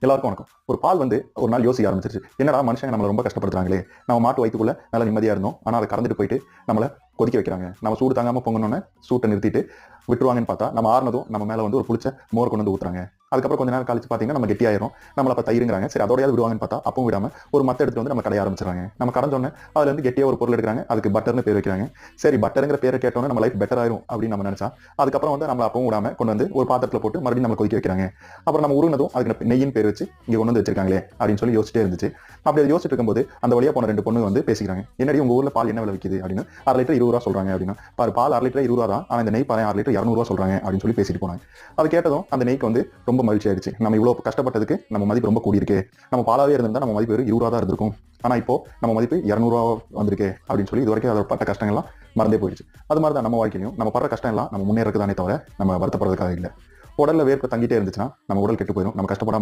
எல்லாருக்கும் வணக்கம். ஒரு பால் வந்து ஒரு நாள் யோசிக்க ஆரம்பிச்சிருச்சு. என்னடா மனுஷங்க நம்மள ரொம்ப கஷ்டப்படுத்துறாங்களே. நம்ம மாட்டு வயித்துக்குள்ள நல்லா நிம்மதியா இருந்தோம். ஆனா அத கறந்துட்டு போயிட்டு நம்மள கொதிக்க வைக்கிறாங்க. நம்ம சூடு தாங்காம பொங்கனோனே சூட்ட நிறுத்திட்டு விட்டுருவாங்கன்னு பார்த்தா, நம்ம ஆறுனதும் நம்ம மேல வந்து ஒரு புளிச்ச மோர் கொண்டு வந்து ஊத்துறாங்க. அதுக்கப்புறம் கொஞ்ச நேரம் கழிச்சு பார்த்தீங்கன்னா, நம்ம கெட்டியாயிரும். நம்மள அப்ப தயிருங்கிறாங்க. சரி அதோடயாவது விடுவாங்கன்னு பார்த்தா, அப்பவும் விடாம ஒரு மத்த எடுத்துட்டு வந்து நம்ம கடைய ஆரம்பிச்சுறாங்க. நம்ம கடஞ்சோனே அதுல இருந்து கெட்டியா ஒரு பொருள் எடுக்குறாங்க. அதுக்கு பட்டர்னு பேர் வைக்கிறாங்க. சரி பட்டர்ங்கிற பேரை கேட்டோனே நம்ம லைஃப் பெட்டர் ஆயிரும் அப்படின்னு நம்ம நினைச்சா, அதுக்கப்புறம் வந்து நம்மள அப்பவும் விடாம கொண்டு வந்து ஒரு பாத்திரத்துல போட்டு மறுபடியும் நம்ம கொதிக்க வைக்கிறாங்க. அப்புறம் நம்ம உருகுனதும் அதுக்கு நெய்யின் பேர் வச்சு இங்க கொண்டு வந்து வச்சிருக்காங்களே அப்படின்னு சொல்லி யோசிச்சிட்டே இருந்துச்சு. அப்படி யோசிச்சுட்டு இருக்கும்போது அந்த வழியா போன 2 பொண்ணுங்க வந்து பேசிக்கிறாங்க. என்னடி உங்க ஊர்ல பால் என்ன விலை விக்குது அப்படின்னு. 1/2 லிட்டர் 20 ரூபா சொல்றாங்க அப்படின்னா. பாரு பால் 1/2 லிட்டர் 20 ரூபா தான். ஆனா இந்த நெய் பாரு 1/2 லிட்டர் 200 ரூபா சொல்றாங்க அப்படின்னு சொல்லி பேசிட்டு போனாங்க. அது கேட்டதும் அந்த நெய்க்கு வந்து ரொம்ப மகிழ்ச்சி ஆயிடுச்சு. நம்ம இவ்வளவு கஷ்டப்பட்டதுக்கு நம்ம மதிப்பு ரொம்ப கூடி இருக்கு. நம்ம பாலாவே இருந்திருந்தா நம்ம மதிப்பு 20 ரூபா தான் இருந்திருக்கும். ஆனா இப்போ நம்ம மதிப்பு 200 ரூபா வந்திருக்கு அப்படின்னு சொல்லி இது வரைக்கும் அதோட பட்ட கஷ்டங்கள்லாம் மறந்தே போயிடுச்சு. அது மாதிரி தான் நம்ம வாழ்க்கையிலும் நம்ம படுற கஷ்டம் எல்லாம் நம்ம முன்னேறதுக்கு தானே தவிர நம்ம வருத்தப்படுறதுக்காக இல்லை. உடல்ல வேர்ப்பு தங்கிட்டே இருந்துச்சுன்னா நம்ம உடல் கெட்டு போயிடும். நம்ம கஷ்டப்படாம